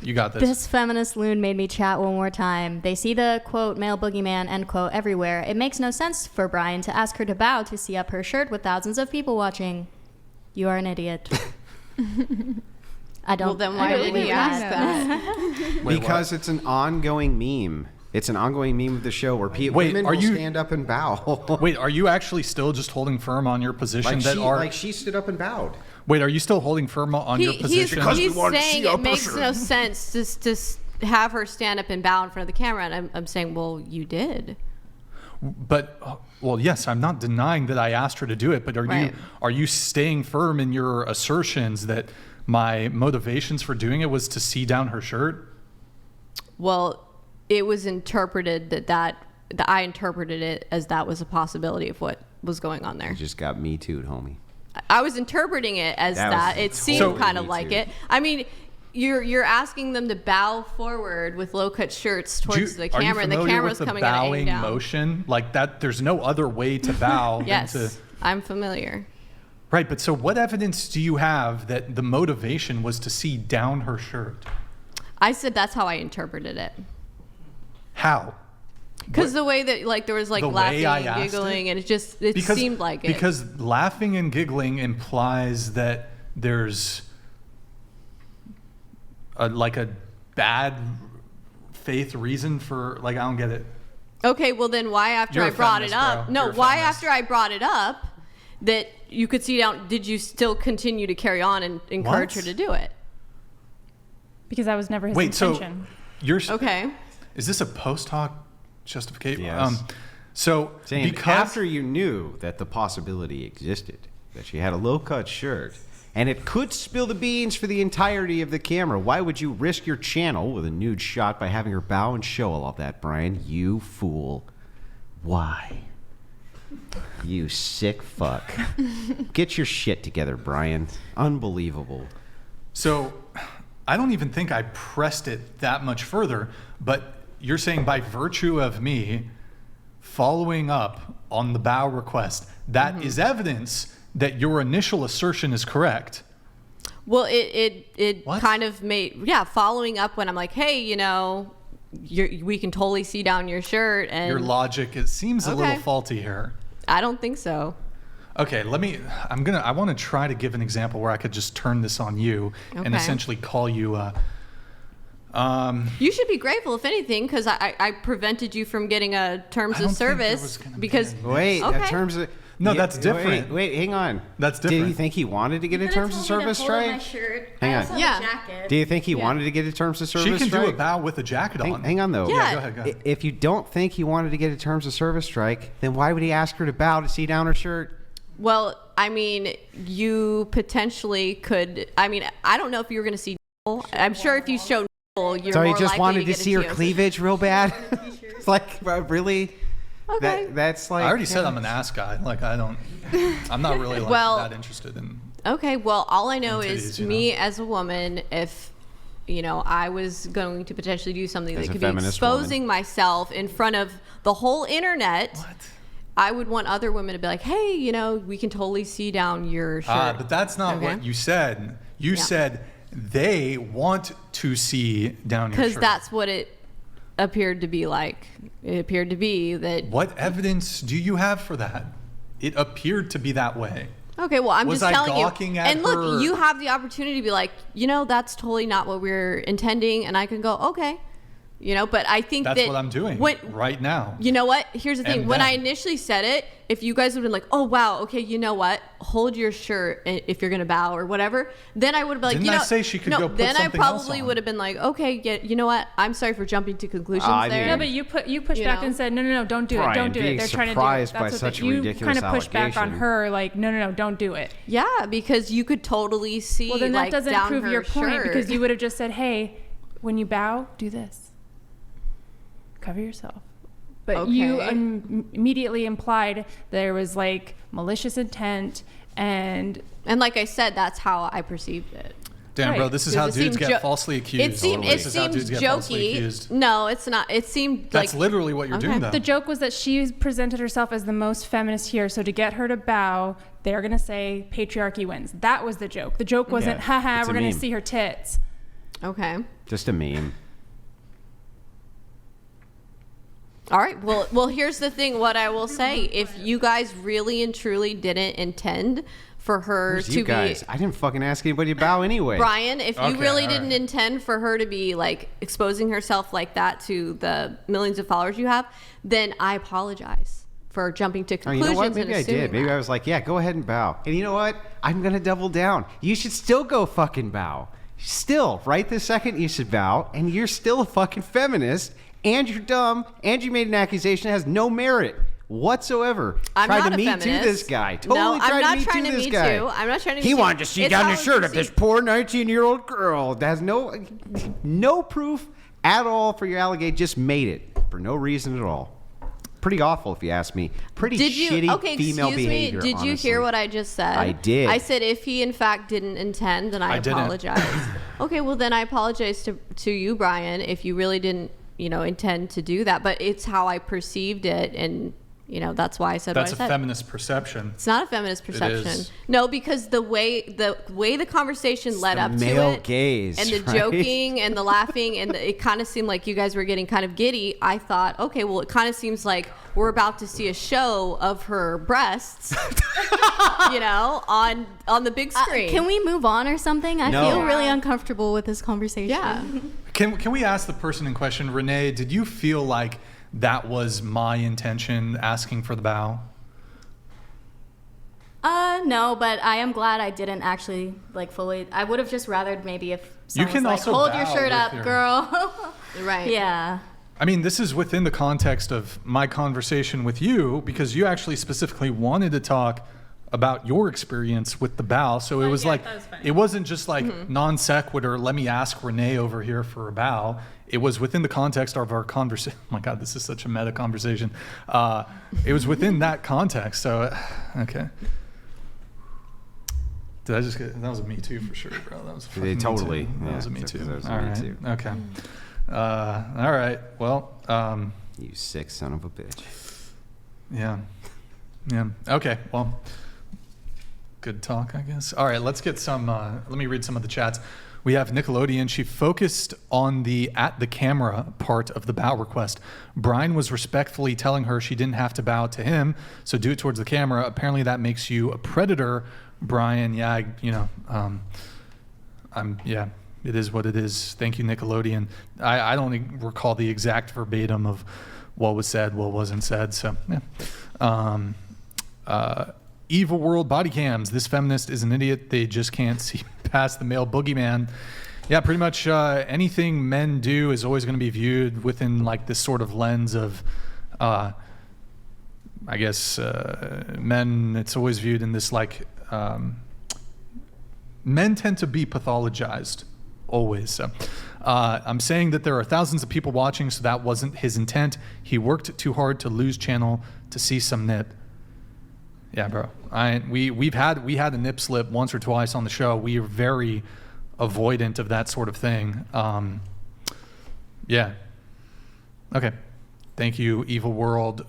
You got this. This feminist loon made me chat one more time. They see the, quote, male boogeyman, end quote, everywhere. It makes no sense for Brian to ask her to bow to see up her shirt with thousands of people watching. You are an idiot. I don't. Well, then why did he ask that? Because it's an ongoing meme. It's an ongoing meme of the show where women will stand up and bow. Wait, are you actually still just holding firm on your position she stood up and bowed? Wait, are you still holding firm on your position? He's saying it makes no sense to have her stand up and bow in front of the camera, and I'm saying, well, you did. But well, yes, I'm not denying that I asked her to do it, but are you staying firm in your assertions that my motivations for doing it was to see down her shirt? Well, it was interpreted that I interpreted it as that was a possibility of what was going on there. You just got me too, homie. I was interpreting it as that. It seemed kind of like it. I mean, you're asking them to bow forward with low-cut shirts towards the camera, and the camera's coming at an angle down. Motion like that? There's no other way to bow. Yes, I'm familiar. Right, but so what evidence do you have that the motivation was to see down her shirt? I said that's how I interpreted it. How? Because the way that there was laughing and giggling, and it seemed like it. Because laughing and giggling implies that there's a bad faith reason for I don't get it. Okay, well then why after I brought it up? No, why after I brought it up that you could see down? Did you still continue to carry on and encourage her to do it? Because that was never his intention. So you're okay. Is this a post hoc justification? Yes. So because after you knew that the possibility existed, that she had a low-cut shirt, and it could spill the beans for the entirety of the camera, why would you risk your channel with a nude shot by having her bow and show all of that, Brian? You fool. Why? You sick fuck. Get your shit together, Brian. Unbelievable. So I don't even think I pressed it that much further, but you're saying by virtue of me following up on the bow request, that is evidence that your initial assertion is correct. Well, it kind of made, following up when I'm like, hey, we can totally see down your shirt. And your logic, it seems a little faulty here. I don't think so. Okay, I want to try to give an example where I could just turn this on you and essentially call you you should be grateful, if anything, because I prevented you from getting a terms of service because terms of that's different. Wait, hang on. That's different. Did you think he wanted to get a terms of service strike? Hang on. Jacket. Do you think he wanted to get a terms of service strike? She can do a bow with a jacket on. Hang on though. Yeah. Go ahead. If you don't think he wanted to get a terms of service strike, then why would he ask her to bow to see down her shirt? Well, I mean, you potentially could. I mean, I don't know if you were going to see. I'm sure if you showed. You're so more you just likely wanted to to get see her cleavage real bad? It's really? Okay. That's like. I already said I'm an ass guy. I'm not really that interested in. Okay, well, all I know is me as a woman, if I was going to potentially do something that could be exposing myself in front of the whole internet. What? I would want other women to be like, hey, we can totally see down your shirt. But that's not what you said. You said they want to see down your shirt. Because that's what it appeared to be like. It appeared to be that. What evidence do you have for that? It appeared to be that way. Okay, well, I'm just telling you. And look, you have the opportunity to be like, that's totally not what we're intending. And I can go, okay. But I think that's what I'm doing right now. You know what? Here's the thing. When I initially said it, if you guys would have been like, oh, wow, okay, you know what? Hold your shirt if you're going to bow or whatever. Then I would have been like, Didn't I say she could go put then I something else probably on? would have been like, okay, you know what? I'm sorry for jumping to conclusions there. No, but you pushed back and said, no, don't do it. Don't do it. They're trying to do it. That's what you kind of pushed back on her, like, no, don't do it. Yeah, because you could totally see. Well, then that doesn't prove your point because you would have just said, hey, when you bow, do this. Cover yourself. But you immediately implied there was malicious intent and like I said, that's how I perceived it. Damn, bro, this is how dudes get falsely accused. It seemed jokey. No, it's not. It seemed that's literally what you're doing though. The joke was that she presented herself as the most feminist here, so to get her to bow, they're going to say patriarchy wins. That was the joke. The joke wasn't, haha, we're going to see her tits. Okay. Just a meme. All right. Well, here's the thing. What I will say, if you guys really and truly didn't intend for her to be... I didn't fucking ask anybody to bow anyway. Brian, if you really didn't intend for her to be like exposing herself like that to the millions of followers you have, then I apologize for jumping to conclusions. You know what? Maybe I did. Maybe I was like, yeah, go ahead and bow. And you know what? I'm going to double down. You should still go fucking bow. Still, right this second, you should bow. And you're still a fucking feminist. And you're dumb. And you made an accusation that has no merit whatsoever. I'm tried not to a Me feminist. Too this guy. Totally no, I'm not tried trying to to Me Me Too this guy. Too. I'm not trying to Me He Too. wanted to see down the shirt of this poor 19-year-old girl that has no proof at all for your allegation. Just made it for no reason at all. Pretty awful, if you ask me. Pretty shitty female behavior. Did you hear what I just said? I did. I said if he in fact didn't intend, then I apologize. Okay, well then I apologize to you, Brian, if you really didn't, intend to do that. But it's how I perceived it, and that's why I said what I said. That's a feminist perception. It's not a feminist perception. It is. No, because the way the conversation led up to male it, gaze, and the right? joking and the laughing, and it kind of seemed like you guys were getting kind of giddy. I thought, okay, well, it kind of seems like we're about to see a show of her breasts, on the big screen. Can we move on or something? I feel really uncomfortable with this conversation. Yeah. Can we ask the person in question, Renee, did you feel like that was my intention, asking for the bow? No, but I am glad I didn't actually fully. I would have just rathered maybe if someone can was also hold your bow shirt with up, your- girl. Right. Yeah. I mean, this is within the context of my conversation with you, because you actually specifically wanted to talk about your experience with the bow. So it was it wasn't just like non sequitur, let me ask Renee over here for a bow. It was within the context of our conversation. Oh my God, this is such a meta conversation. It was within that context. So, okay. Did I just get, that was a Me Too for sure, bro. That was a fucking totally. Me Too. That Yeah, was a Me Too. that was a All Me right. Too. Okay. All right. Well, You sick son of a bitch. yeah. Yeah. Okay. Well, good talk, I guess. All right. Let's get some, let me read some of the chats. We have Nickelodeon. She focused on the at the camera part of the bow request. Brian was respectfully telling her she didn't have to bow to him, so do it towards the camera. Apparently that makes you a predator, Brian. Yeah, it is what it is. Thank you, Nickelodeon. I don't recall the exact verbatim of what was said, what wasn't said. So, yeah. Evil World Body Cams. This feminist is an idiot. They just can't see past the male boogeyman. Yeah, pretty much anything men do is always going to be viewed within this sort of lens of, I guess, men. It's always viewed in this men tend to be pathologized. Always. So, I'm saying that there are thousands of people watching, so that wasn't his intent. He worked too hard to lose channel to see some nip. Yeah, bro. We had a nip slip once or twice on the show. We are very avoidant of that sort of thing. Yeah. Okay. Thank you, Evil World